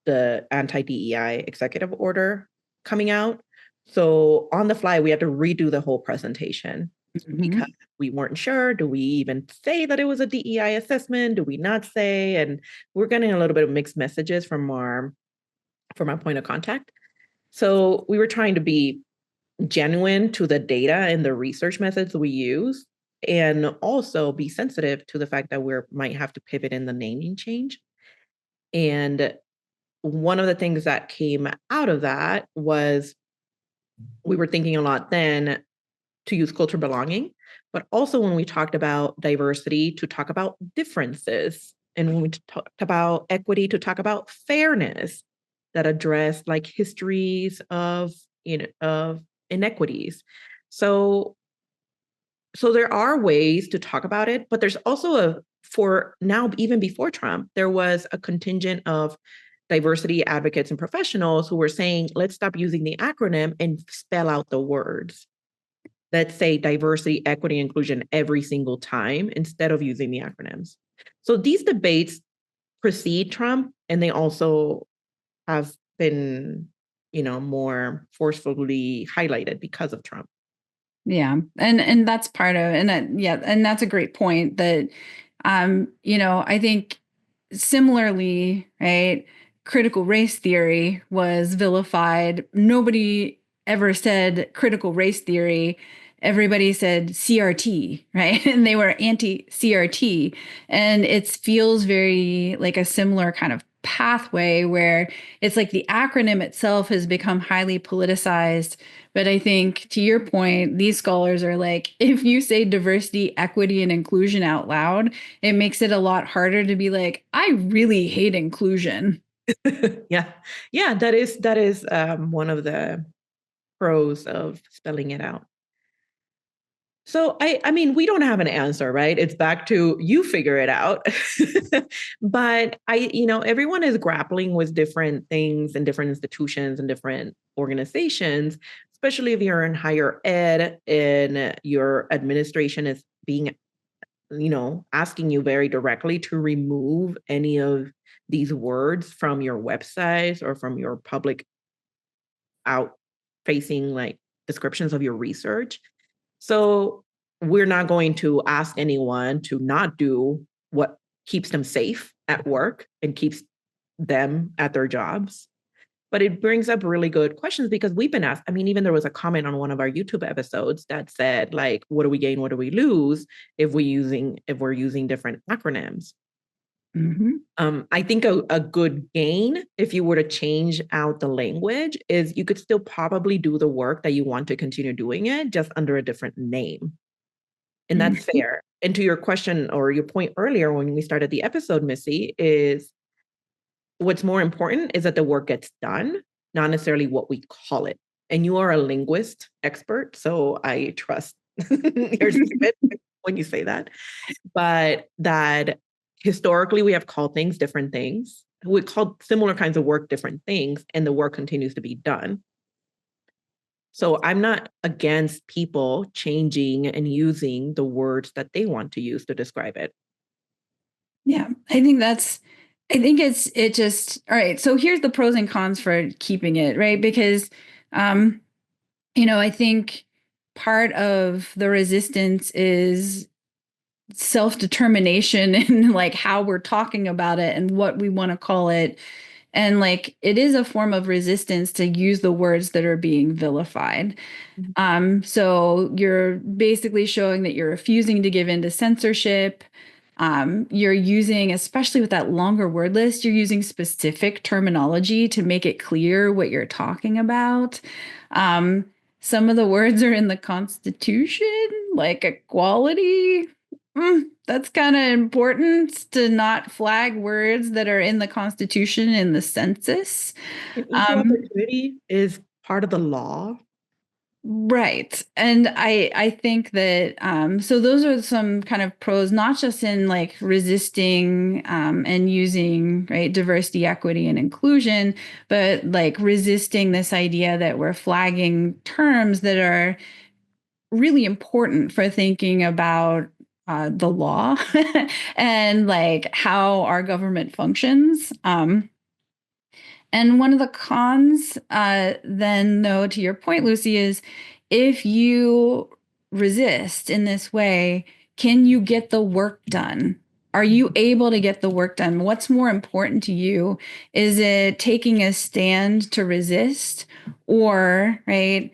the anti-DEI executive order coming out. So on the fly, we had to redo the whole presentation because Mhm. we weren't sure. Do we even say that it was a DEI assessment? Do we not say? And we're getting a little bit of mixed messages from our point of contact. So we were trying to be genuine to the data and the research methods we use. and also be sensitive to the fact that we might have to pivot in the naming change. And one of the things that came out of that was we were thinking a lot then to use culture belonging, but also when we talked about diversity, to talk about differences. And when we talked about equity, to talk about fairness that address like histories of, of inequities. So there are ways to talk about it, but there's also for now, even before Trump, there was a contingent of diversity advocates and professionals who were saying, let's stop using the acronym and spell out the words. Let's say diversity, equity, inclusion every single time instead of using the acronyms. So these debates precede Trump, and they also have been, more forcefully highlighted because of Trump. Yeah. And that's part of, and that, yeah, and that's a great point that, I think similarly, right, critical race theory was vilified. Nobody ever said critical race theory. Everybody said CRT, right? And they were anti CRT. And it feels very like a similar kind of pathway where it's like the acronym itself has become highly politicized. But I think to your point, these scholars are like, if you say diversity, equity, and inclusion out loud, it makes it a lot harder to be like, I really hate inclusion. Yeah. Yeah, that is one of the pros of spelling it out. So I mean, we don't have an answer, right? It's back to you figure it out. But everyone is grappling with different things in different institutions and different organizations, especially if you're in higher ed and your administration is being, asking you very directly to remove any of these words from your websites or from your public out facing like descriptions of your research. So we're not going to ask anyone to not do what keeps them safe at work and keeps them at their jobs. But it brings up really good questions because we've been asked. I mean, even there was a comment on one of our YouTube episodes that said, like, what do we gain? What do we lose if we're using different acronyms? Mm-hmm. I think a good gain, if you were to change out the language, is you could still probably do the work that you want to continue doing it just under a different name. And that's Mm-hmm. fair. And to your question or your point earlier when we started the episode, Missy, is what's more important is that the work gets done, not necessarily what we call it. And you are a linguist expert, so I trust your statement when you say that. But that historically we have called things different things. We called similar kinds of work different things, and the work continues to be done. So I'm not against people changing and using the words that they want to use to describe it. Yeah, I think it just, all right. So here's the pros and cons for keeping it, right? Because, um, I think part of the resistance is self-determination and like how we're talking about it and what we want to call it. And like it is a form of resistance to use the words that are being vilified. So you're basically showing that you're refusing to give in to censorship. You're using, especially with that longer word list, you're using specific terminology to make it clear what you're talking about. Um, some of the words are in the Constitution, like equality. That's kind of important to not flag words that are in the Constitution in the census. And equal Um, opportunity is part of the law. Right. And I think that so those are some kind of pros, not just in like resisting and using right diversity, equity, and inclusion, but like resisting this idea that we're flagging terms that are really important for thinking about the law and like how our government functions. And one of the cons, then, though, to your point, Lucy, is if you resist in this way, can you get the work done? Are you able to get the work done? What's more important to you? Is it taking a stand to resist or, right,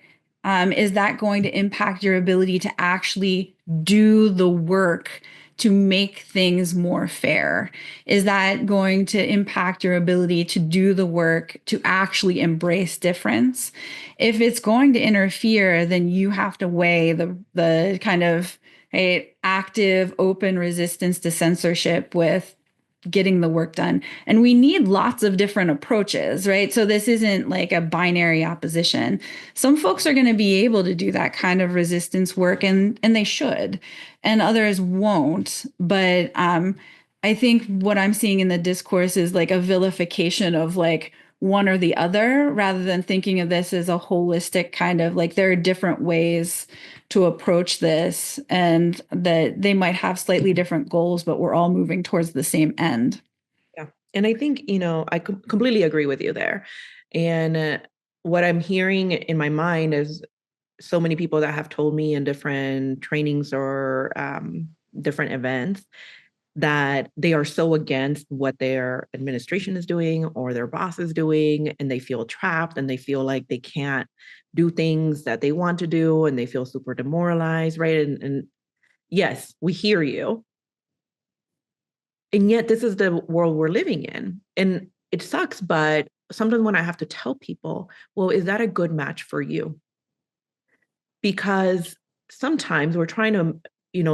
Is that going to impact your ability to actually do the work to make things more fair? Is that going to impact your ability to do the work to actually embrace difference? If it's going to interfere, then you have to weigh the kind of active, open resistance to censorship with getting the work done. And we need lots of different approaches, right? So this isn't like a binary opposition. Some folks are going to be able to do that kind of resistance work, and they should, and others won't. But I think what I'm seeing in the discourse is like a vilification of like one or the other, rather than thinking of this as a holistic kind of like there are different ways to approach this, and that they might have slightly different goals, but we're all moving towards the same end. Yeah. And I think, I completely agree with you there. And what I'm hearing in my mind is so many people that have told me in different trainings or different events that they are so against what their administration is doing or their boss is doing, and they feel trapped and they feel like they can't do things that they want to do, and they feel super demoralized, right? And yes, we hear you. And yet, this is the world we're living in. And it sucks, but sometimes when I have to tell people, well, is that a good match for you? Because sometimes we're trying to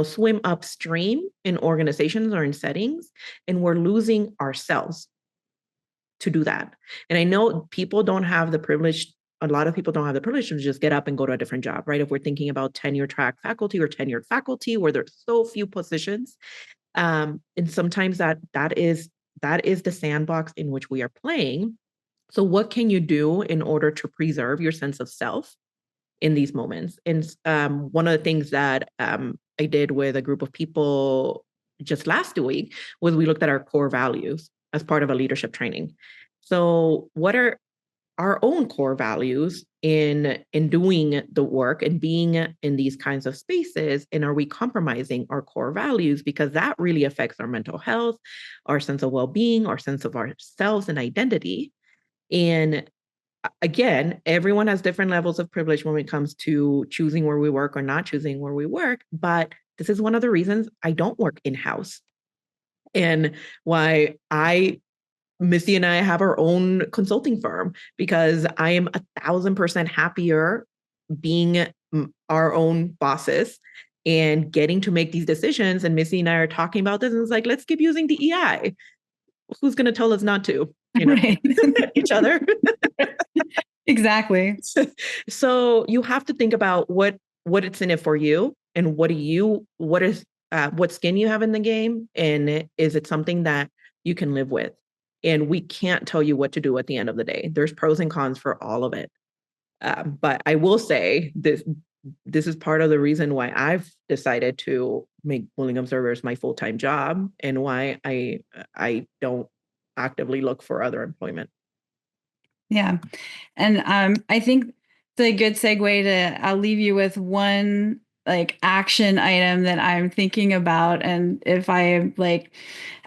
swim upstream in organizations or in settings, and we're losing ourselves to do that. And I know people don't have the privilege, a lot of people don't have the privilege to just get up and go to a different job, right? If we're thinking about tenure track faculty or tenured faculty where there's so few positions, and sometimes that is the sandbox in which we are playing. So what can you do in order to preserve your sense of self in these moments? And one of the things that I did with a group of people just last week was we looked at our core values as part of a leadership training. So what are our own core values in doing the work and being in these kinds of spaces, and are we compromising our core values? Because that really affects our mental health, our sense of well-being, our sense of ourselves and identity. And again, everyone has different levels of privilege when it comes to choosing where we work or not choosing where we work. But this is one of the reasons I don't work in-house, and why Missy and I have our own consulting firm, because I am 1,000% happier being our own bosses and getting to make these decisions. And Missy and I are talking about this, and it's like, let's keep using DEI. Who's going to tell us not to? Right. Each other. Exactly. So you have to think about what it's in it for you, and what skin you have in the game, and is it something that you can live with? And we can't tell you what to do at the end of the day. There's pros and cons for all of it. But I will say this is part of the reason why I've decided to make Willing Observers my full-time job, and why I don't actively look for other employment. Yeah. And I think it's a good segue to, I'll leave you with one like action item that I'm thinking about. And if I like,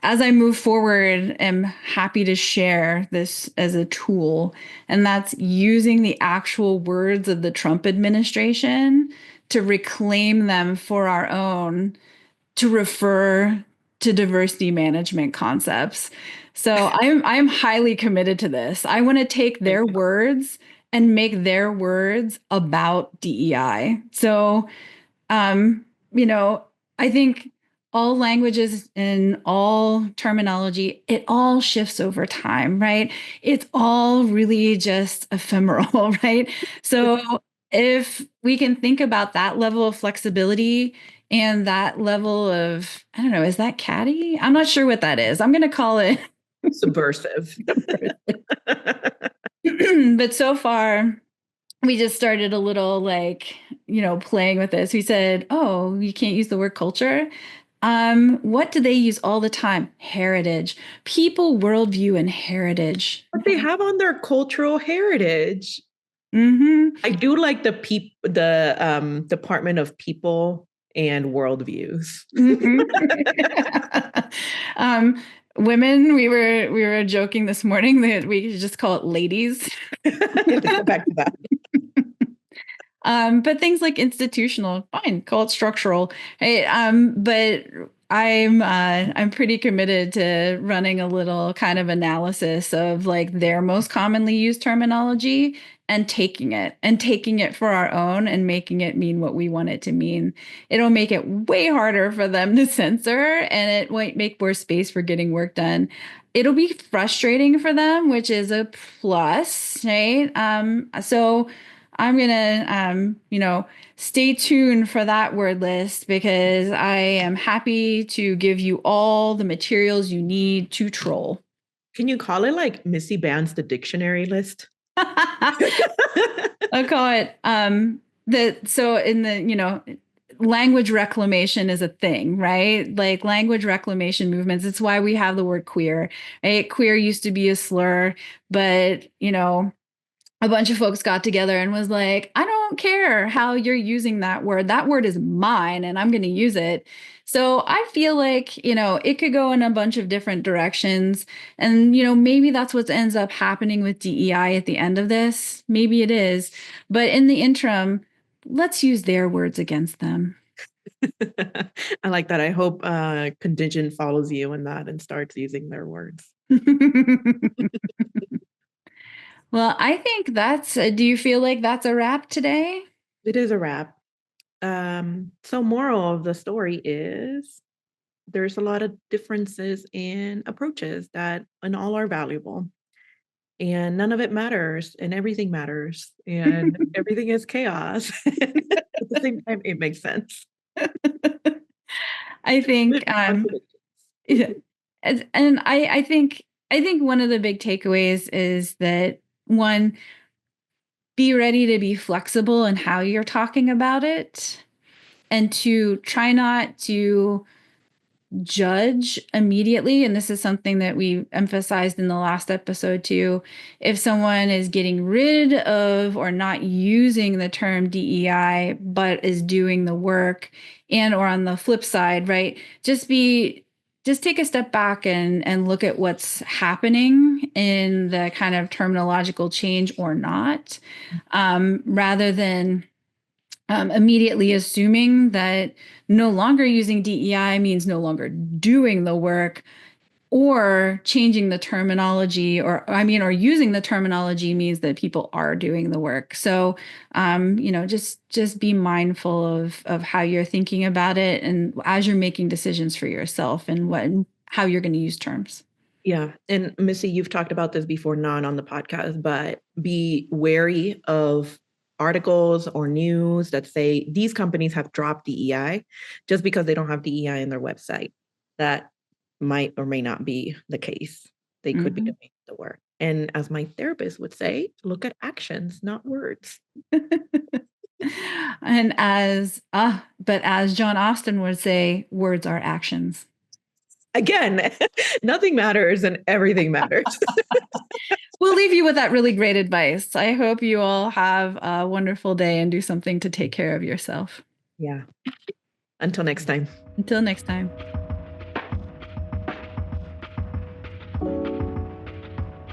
as I move forward, am happy to share this as a tool. And that's using the actual words of the Trump administration to reclaim them for our own, to refer to diversity management concepts. So I'm highly committed to this. I want to take their words and make their words about DEI. So you know, I think all languages and all terminology, it all shifts over time, right? It's all really just ephemeral, right? So if we can think about that level of flexibility and that level of, I don't know, is that catty? I'm not sure what that is. I'm going to call it Subversive. but so far, we just started a little like, playing with this. We said, oh, you can't use the word culture. What do they use all the time? Heritage, people, worldview, and heritage. But they have on their cultural heritage. Mm-hmm. I do like the Department of People and Worldviews. Mm-hmm. Women, we were joking this morning that we could just call it ladies. Let's go back to that. But things like institutional, fine, call it structural. Right? But I'm pretty committed to running a little kind of analysis of like their most commonly used terminology and taking it for our own and making it mean what we want it to mean. It'll make it way harder for them to censor, and it might make more space for getting work done. It'll be frustrating for them, which is a plus, right? So I'm gonna, stay tuned for that word list because I am happy to give you all the materials you need to troll. Can you call it like Missy Bands the dictionary list? I'll call it so in the, language reclamation is a thing, right? Like language reclamation movements. It's why we have the word queer, right? Queer used to be a slur, but a bunch of folks got together and was like, I don't care how you're using that word. That word is mine and I'm going to use it. So I feel like, it could go in a bunch of different directions. And, maybe that's what ends up happening with DEI at the end of this. Maybe it is. But in the interim, let's use their words against them. I like that. I hope contingent follows you in that and starts using their words. Well, I think do you feel like that's a wrap today? It is a wrap. So moral of the story is there's a lot of differences in approaches that and all are valuable. And none of it matters and everything matters and everything is chaos. At the same time, it makes sense. I think, yeah. And I think one of the big takeaways is that one, be ready to be flexible in how you're talking about it, and to try not to judge immediately. And this is something that we emphasized in the last episode too. If someone is getting rid of or not using the term DEI, but is doing the work, and or on the flip side, right? Just take a step back and look at what's happening in the kind of terminological change or not, rather than immediately assuming that no longer using DEI means no longer doing the work, or changing the terminology, or using the terminology means that people are doing the work. So, just be mindful of how you're thinking about it, and as you're making decisions for yourself and how you're going to use terms. Yeah. And Missy, you've talked about this before, not on the podcast, but be wary of articles or news that say these companies have dropped DEI just because they don't have DEI in their website. That might or may not be the case. They could be Mm-hmm. doing the work. And as my therapist would say, look at actions, not words. And but as John Austin would say, words are actions. Again, nothing matters and everything matters. We'll leave you with that really great advice. I hope you all have a wonderful day and do something to take care of yourself. Yeah. Until next time. Until next time.